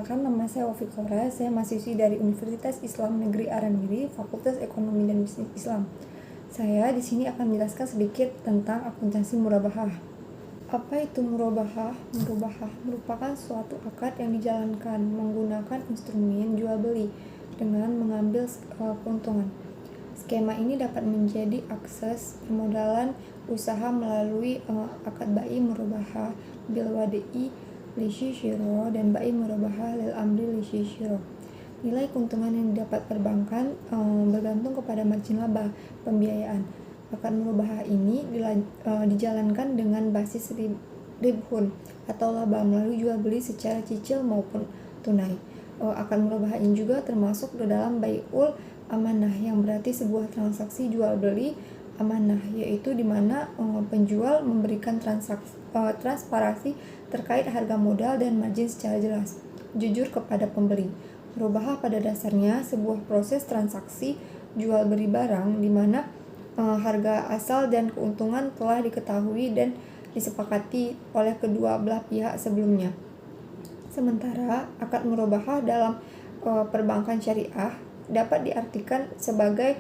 Perkenalkan, nama saya Wafikora, saya mahasiswi dari Universitas Islam Negeri Aranmiri, Fakultas Ekonomi dan Bisnis Islam. Saya di sini akan menjelaskan sedikit tentang akuntansi murabahah. Apa itu murabahah? Murabahah merupakan suatu akad yang dijalankan menggunakan instrumen jual beli dengan mengambil keuntungan. Skema ini dapat menjadi akses permodalan usaha melalui akad bai murabahah bil wadi'i li syiro dan bai murabahah lil amri li syiro. Nilai keuntungan yang didapat perbankan bergantung kepada margin laba pembiayaan. Akad murabahah ini dijalankan dengan basis ribhun atau laba melalui jual beli secara cicil maupun tunai. Akad murabahah ini juga termasuk ke dalam bai'ul amanah, yang berarti sebuah transaksi jual beli amanah, yaitu di mana penjual memberikan transparansi terkait harga modal dan margin secara jelas, jujur kepada pembeli. Murabahah pada dasarnya sebuah proses transaksi jual beli barang di mana harga asal dan keuntungan telah diketahui dan disepakati oleh kedua belah pihak sebelumnya. Sementara akad murabahah dalam perbankan syariah dapat diartikan sebagai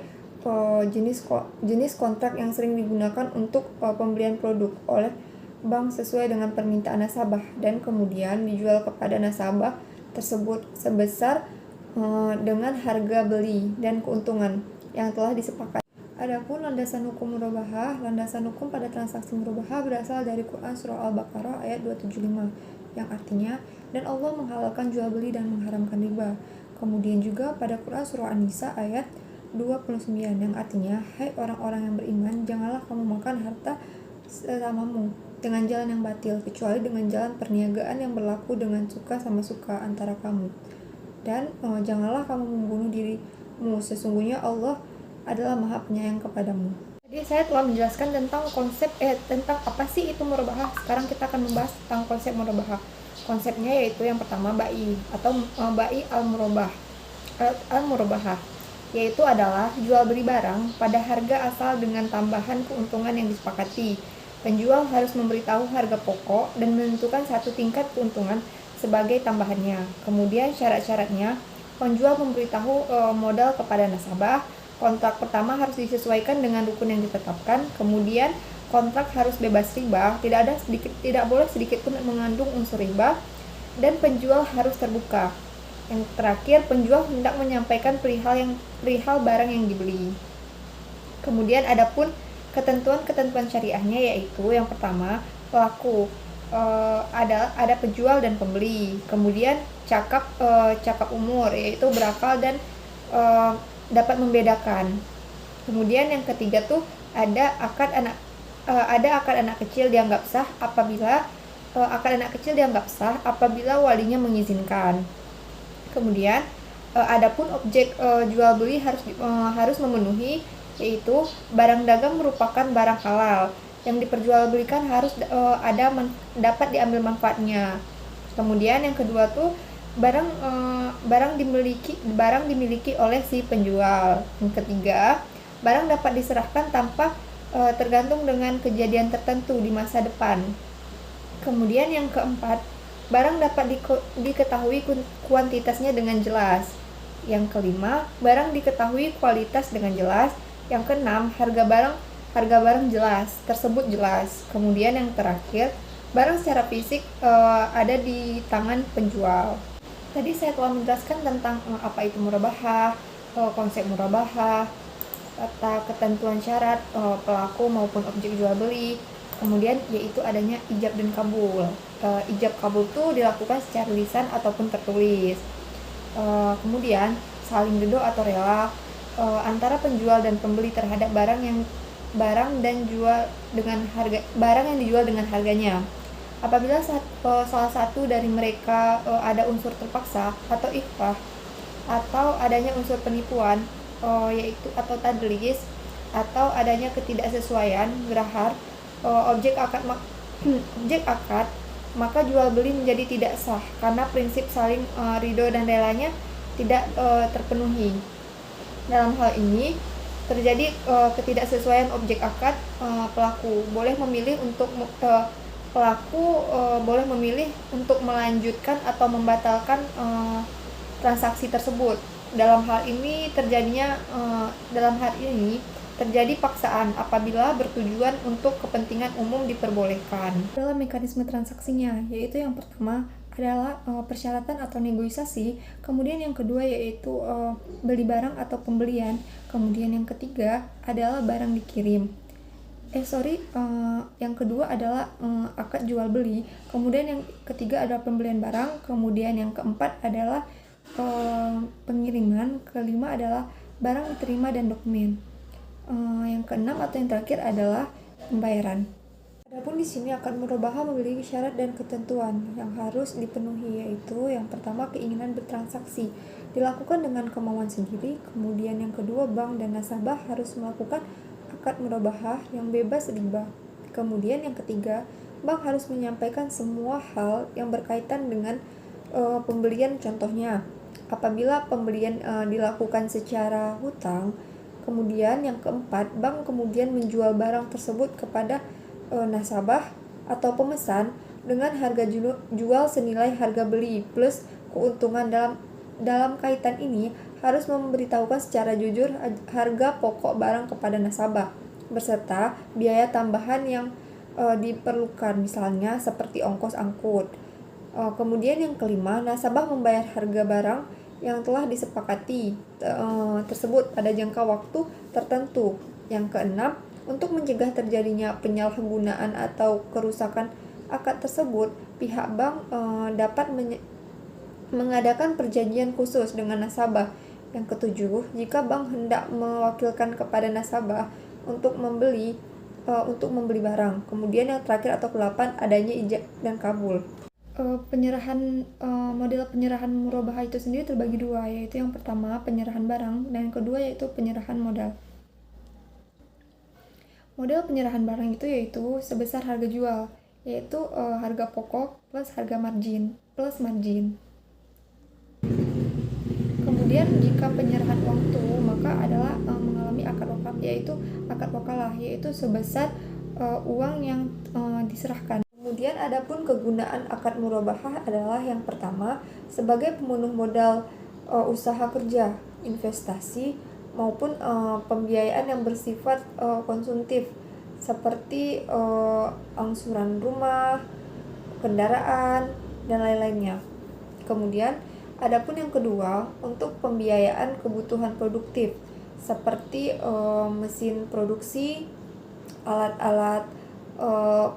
jenis kontrak yang sering digunakan untuk pembelian produk oleh bank sesuai dengan permintaan nasabah dan kemudian dijual kepada nasabah tersebut sebesar dengan harga beli dan keuntungan yang telah disepakati. Adapun landasan hukum murabahah, landasan hukum pada transaksi murabahah berasal dari Quran Surah Al-Baqarah ayat 275 yang artinya, dan Allah menghalalkan jual beli dan mengharamkan riba. Kemudian juga pada Quran Surah An-Nisa ayat 29 yang artinya, hai orang-orang yang beriman, janganlah kamu makan harta sesamamu dengan jalan yang batil, kecuali dengan jalan perniagaan yang berlaku dengan suka sama suka antara kamu. Dan janganlah kamu membunuh dirimu, sesungguhnya Allah adalah Maha Penyayang kepadamu. Jadi saya telah menjelaskan tentang tentang apa sih itu murabahah. Sekarang kita akan membahas tentang konsep murabahah. Konsepnya yaitu yang pertama bai atau bai al-murabahah, yaitu adalah jual beli barang pada harga asal dengan tambahan keuntungan yang disepakati. Penjual harus memberitahu harga pokok dan menentukan satu tingkat keuntungan sebagai tambahannya. Kemudian syarat-syaratnya, penjual memberitahu modal kepada nasabah. Kontrak pertama harus disesuaikan dengan rukun yang ditetapkan. Kemudian kontrak harus bebas riba, tidak boleh sedikit pun mengandung unsur riba, dan penjual harus terbuka. Yang terakhir, penjual hendak menyampaikan perihal barang yang dibeli. Kemudian adapun ketentuan syariahnya, yaitu yang pertama pelaku, ada penjual dan pembeli. Kemudian cakap umur, yaitu berakal dan dapat membedakan. Kemudian yang ketiga tuh ada akad anak kecil dianggap sah apabila walinya mengizinkan. Kemudian adapun objek jual beli harus memenuhi, yaitu barang dagang merupakan barang halal yang diperjualbelikan harus dapat diambil manfaatnya. Kemudian yang kedua tuh barang dimiliki oleh si penjual. Yang ketiga, barang dapat diserahkan tanpa tergantung dengan kejadian tertentu di masa depan. Kemudian yang keempat, barang dapat diketahui kuantitasnya dengan jelas. Yang kelima, barang diketahui kualitas dengan jelas. Yang keenam, harga barang tersebut jelas. Kemudian yang terakhir, barang secara fisik ada di tangan penjual. Tadi saya telah menjelaskan tentang apa itu murabahah, konsep murabahah, ketentuan syarat pelaku maupun objek jual beli. Kemudian yaitu adanya ijab dan kabul. Ijab kabul itu dilakukan secara lisan ataupun tertulis. Kemudian saling ridho atau rela antara penjual dan pembeli terhadap barang yang dijual dengan harganya. Apabila salah satu dari mereka ada unsur terpaksa atau ikhfah atau adanya unsur penipuan, yaitu atau tadlis, atau adanya ketidaksesuaian gerahar objek akad, maka jual beli menjadi tidak sah karena prinsip saling ridho dan relanya tidak terpenuhi. Dalam hal ini ketidaksesuaian objek akad, pelaku boleh memilih untuk pelaku boleh memilih untuk melanjutkan atau membatalkan transaksi tersebut. Dalam hal ini terjadi paksaan apabila bertujuan untuk kepentingan umum diperbolehkan. Dalam mekanisme transaksinya, yaitu yang pertama adalah persyaratan atau negosiasi, kemudian yang kedua yaitu beli barang atau pembelian, kemudian yang ketiga adalah barang dikirim. Yang kedua adalah akad jual beli, kemudian yang ketiga adalah pembelian barang, kemudian yang keempat adalah pengiriman, kelima adalah barang diterima dan dokumen. Yang keenam atau yang terakhir adalah pembayaran. Adapun di sini akad murabahah memiliki syarat dan ketentuan yang harus dipenuhi, yaitu yang pertama keinginan bertransaksi dilakukan dengan kemauan sendiri, kemudian yang kedua bank dan nasabah harus melakukan akad murabahah yang bebas riba, kemudian yang ketiga bank harus menyampaikan semua hal yang berkaitan dengan pembelian, contohnya apabila pembelian dilakukan secara hutang. Kemudian yang keempat, bank kemudian menjual barang tersebut kepada nasabah atau pemesan dengan harga jual senilai harga beli plus keuntungan. Dalam kaitan ini harus memberitahukan secara jujur harga pokok barang kepada nasabah beserta biaya tambahan yang diperlukan, misalnya seperti ongkos angkut. Kemudian yang kelima, nasabah membayar harga barang yang telah disepakati tersebut pada jangka waktu tertentu. Yang keenam, untuk mencegah terjadinya penyalahgunaan atau kerusakan akad tersebut, pihak bank dapat mengadakan perjanjian khusus dengan nasabah. Yang ketujuh, jika bank hendak mewakilkan kepada nasabah untuk membeli barang. Kemudian yang terakhir atau ke-8, adanya ijab dan kabul. Model penyerahan murabahah itu sendiri terbagi dua, yaitu yang pertama penyerahan barang dan yang kedua yaitu penyerahan modal. Model penyerahan barang itu yaitu sebesar harga jual, yaitu harga pokok plus harga margin plus margin. Kemudian jika penyerahan uang tunai maka adalah mengalami akad wakaf, yaitu akad wakalah, yaitu sebesar uang yang diserahkan. Kemudian adapun kegunaan akad murabahah adalah yang pertama sebagai pemenuh modal usaha kerja, investasi maupun pembiayaan yang bersifat konsumtif seperti angsuran rumah, kendaraan dan lain-lainnya. Kemudian adapun yang kedua untuk pembiayaan kebutuhan produktif seperti mesin produksi, alat-alat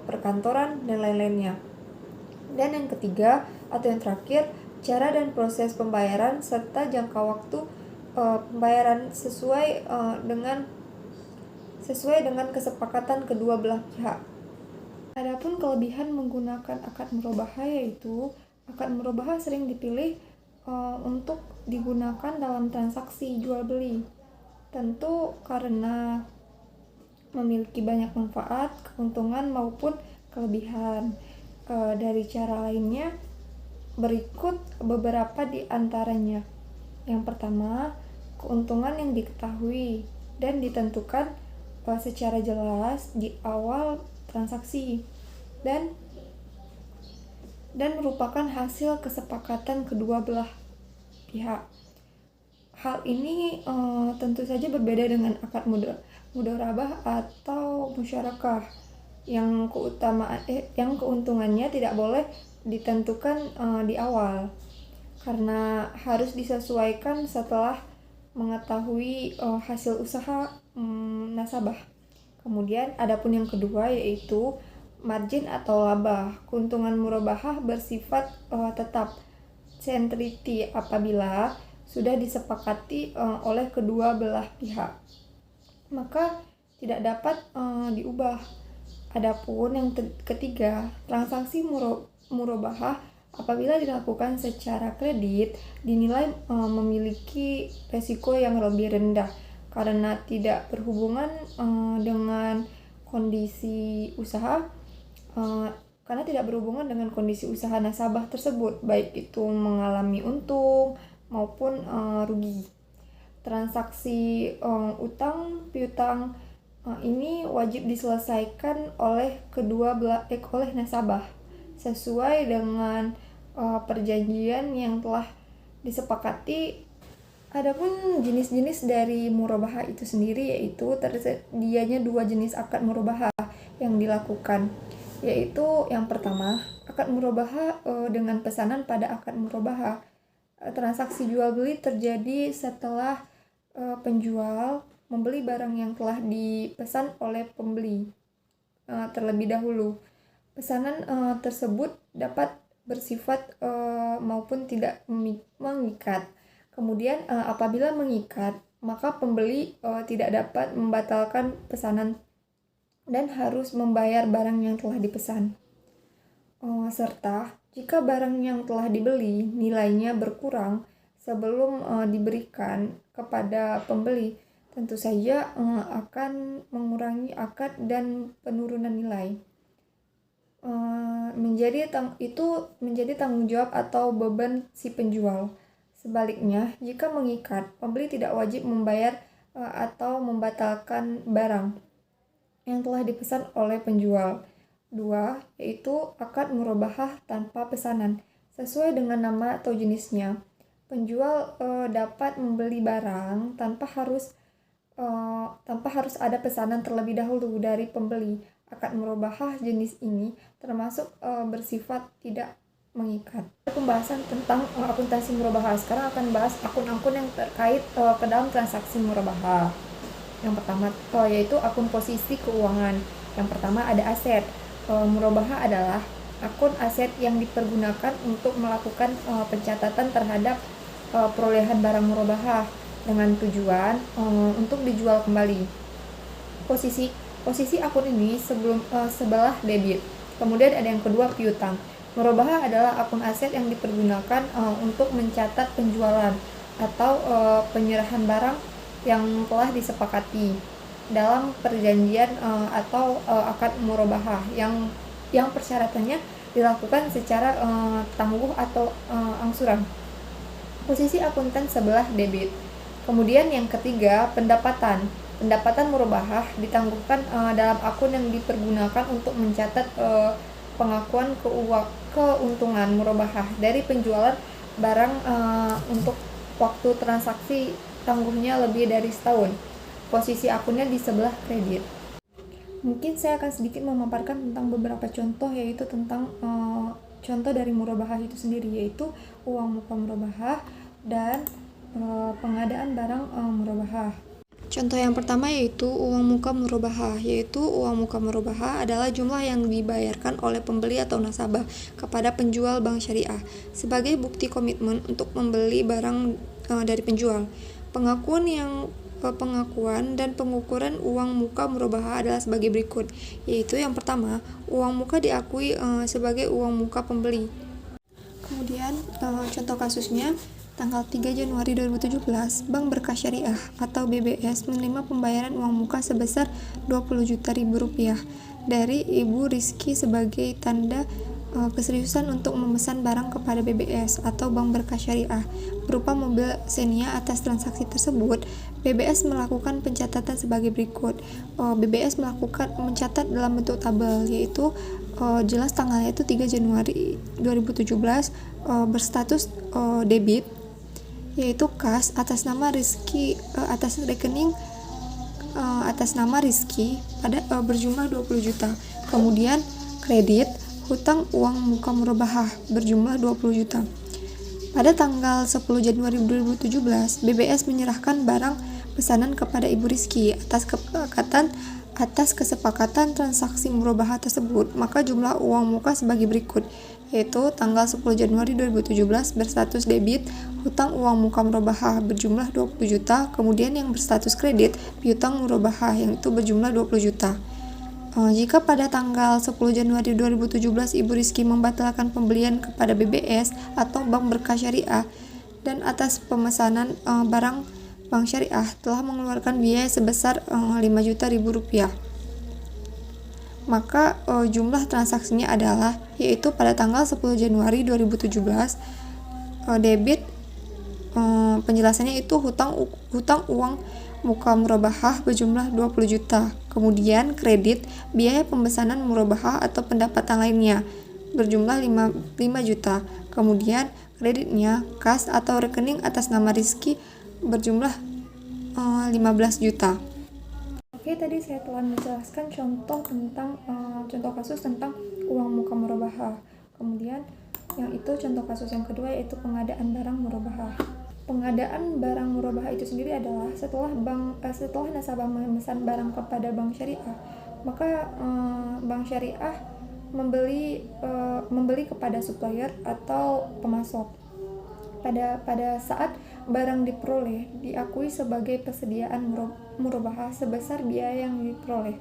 perkantoran dan lain-lainnya. Dan yang ketiga atau yang terakhir, cara dan proses pembayaran serta jangka waktu pembayaran sesuai dengan kesepakatan kedua belah pihak. Adapun kelebihan menggunakan akad murabahah yaitu akad murabahah sering dipilih untuk digunakan dalam transaksi jual beli. Tentu karena memiliki banyak manfaat, keuntungan maupun kelebihan. Dari cara lainnya berikut beberapa di antaranya. Yang pertama, keuntungan yang diketahui dan ditentukan secara jelas di awal transaksi dan merupakan hasil kesepakatan kedua belah pihak. Hal ini tentu saja berbeda dengan akad mudharabah atau musyarakah yang keuntungannya tidak boleh ditentukan di awal karena harus disesuaikan setelah mengetahui hasil usaha nasabah. Kemudian adapun yang kedua yaitu margin atau laba. Keuntungan murabahah bersifat tetap centrity apabila sudah disepakati oleh kedua belah pihak, maka tidak dapat diubah. Adapun yang ketiga, transaksi murabahah apabila dilakukan secara kredit dinilai memiliki resiko yang lebih rendah karena tidak berhubungan dengan kondisi usaha nasabah tersebut, baik itu mengalami untung maupun rugi. Transaksi utang piutang Ini wajib diselesaikan oleh oleh nasabah sesuai dengan perjanjian yang telah disepakati. Adapun jenis-jenis dari murabahah itu sendiri yaitu tersedianya 2 jenis akad murabahah yang dilakukan, yaitu yang pertama akad murabahah dengan pesanan pada akad murabahah. Transaksi jual beli terjadi setelah penjual membeli barang yang telah dipesan oleh pembeli terlebih dahulu. Pesanan tersebut dapat bersifat maupun tidak mengikat. Kemudian apabila mengikat, maka pembeli tidak dapat membatalkan pesanan dan harus membayar barang yang telah dipesan. Serta jika barang yang telah dibeli nilainya berkurang sebelum diberikan kepada pembeli, tentu saja akan mengurangi akad dan penurunan nilai. Itu menjadi tanggung jawab atau beban si penjual. Sebaliknya, jika mengikat, pembeli tidak wajib membayar atau membatalkan barang yang telah dipesan oleh penjual. 2. Yaitu akad murabahah tanpa pesanan. Sesuai dengan nama atau jenisnya, penjual dapat membeli barang tanpa harus ada pesanan terlebih dahulu dari pembeli. Akad murabahah jenis ini termasuk bersifat tidak mengikat. Pembahasan tentang akuntansi murabahah. Sekarang akan bahas akun-akun yang terkait ke dalam transaksi murabahah. Yang pertama yaitu akun posisi keuangan. Yang pertama ada aset. Murabahah adalah akun aset yang dipergunakan untuk melakukan pencatatan terhadap perolehan barang murabahah dengan tujuan untuk dijual kembali. Posisi akun ini sebelah debit. Kemudian ada yang kedua piutang. Murabahah adalah akun aset yang dipergunakan untuk mencatat penjualan atau penyerahan barang yang telah disepakati dalam perjanjian atau akad murabahah yang persyaratannya dilakukan secara tangguh atau angsuran. Posisi akuntan sebelah debit. Kemudian yang ketiga, pendapatan. Pendapatan murabahah ditangguhkan dalam akun yang dipergunakan untuk mencatat pengakuan keuntungan murabahah dari penjualan barang untuk waktu transaksi tangguhnya lebih dari setahun. Posisi akunnya di sebelah kredit. Mungkin saya akan sedikit memaparkan tentang beberapa contoh, yaitu tentang contoh dari murabahah itu sendiri, yaitu uang muka murabahah dan pengadaan barang murabahah. Contoh yang pertama yaitu uang muka murabahah, yaitu uang muka murabahah adalah jumlah yang dibayarkan oleh pembeli atau nasabah kepada penjual bank syariah sebagai bukti komitmen untuk membeli barang dari penjual. Pengakuan dan pengukuran uang muka murabahah adalah sebagai berikut, yaitu yang pertama, uang muka diakui sebagai uang muka pembeli. Kemudian contoh kasusnya, tanggal 3 Januari 2017, Bank Berkah Syariah atau BBS menerima pembayaran uang muka sebesar Rp20.000 dari Ibu Rizky sebagai tanda keseriusan untuk memesan barang kepada BBS atau Bank Berkah Syariah berupa mobil Xenia. Atas transaksi tersebut, BBS melakukan pencatatan sebagai berikut. BBS mencatat dalam bentuk tabel, yaitu jelas tanggalnya itu 3 Januari 2017, berstatus debit, yaitu kas atas nama Rizky, atas rekening atas nama Rizky pada berjumlah 20 juta. Kemudian kredit, hutang uang muka murabahah berjumlah 20 juta. Pada tanggal 10 Januari 2017, BBS menyerahkan barang pesanan kepada Ibu Rizky atas kesepakatan transaksi murabahah tersebut. Maka jumlah uang muka sebagai berikut, yaitu tanggal 10 Januari 2017 berstatus debit, hutang uang muka murabahah berjumlah 20 juta, kemudian yang berstatus kredit, piutang murabahah yang itu berjumlah 20 juta. Jika pada tanggal 10 Januari 2017 Ibu Rizky membatalkan pembelian kepada BBS atau Bank Berkah Syariah dan atas pemesanan barang Bank Syariah telah mengeluarkan biaya sebesar Rp5.000.000, maka jumlah transaksinya adalah, yaitu pada tanggal 10 Januari 2017 debit penjelasannya itu hutang uang muka murabahah berjumlah 20 juta. Kemudian kredit biaya pemesanan murabahah atau pendapatan lainnya berjumlah 5 juta. Kemudian kreditnya kas atau rekening atas nama Rizky berjumlah 15 juta. Oke, tadi saya telah menjelaskan contoh kasus tentang uang muka murabahah. Kemudian yang itu contoh kasus yang kedua yaitu pengadaan barang murabahah. Pengadaan barang murabahah itu sendiri adalah setelah nasabah memesan barang kepada bank syariah, maka bank syariah membeli kepada supplier atau pemasok. Pada saat barang diperoleh, diakui sebagai persediaan murabahah sebesar biaya yang diperoleh.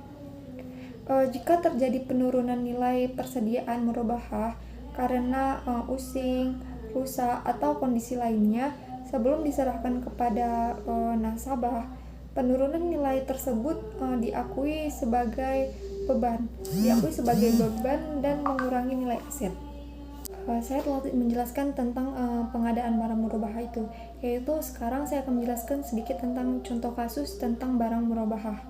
Jika terjadi penurunan nilai persediaan murabahah karena using, rusak, atau kondisi lainnya sebelum diserahkan kepada nasabah, penurunan nilai tersebut diakui sebagai beban dan mengurangi nilai aset. Saya telah menjelaskan tentang pengadaan barang murabahah itu, yaitu sekarang saya akan menjelaskan sedikit tentang contoh kasus tentang barang murabahah.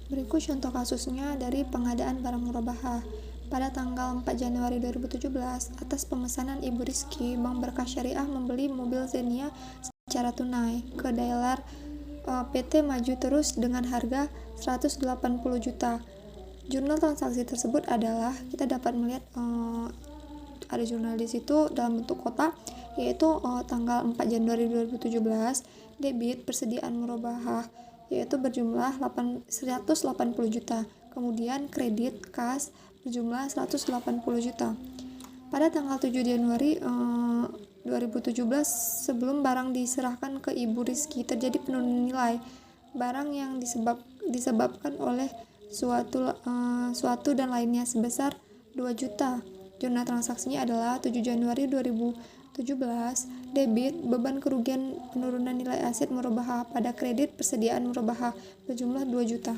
Berikut contoh kasusnya dari pengadaan barang murabahah. Pada tanggal 4 Januari 2017, atas pemesanan Ibu Rizky, Bank Berkah Syariah membeli mobil Xenia secara tunai ke dealer PT Maju Terus dengan harga 180 juta. Jurnal transaksi tersebut adalah, kita dapat melihat ada jurnal di situ dalam bentuk kotak, yaitu tanggal 4 Januari 2017, debit persediaan murabahah yaitu berjumlah 180 juta. Kemudian kredit kas berjumlah 180 juta. Pada tanggal 7 Januari 2017, sebelum barang diserahkan ke Ibu Rizky, terjadi penurunan nilai barang yang disebabkan oleh suatu dan lainnya sebesar 2 juta. Jurnal transaksinya adalah 7 Januari 2017, debit beban kerugian penurunan nilai aset murabahah pada kredit persediaan murabahah berjumlah 2 juta.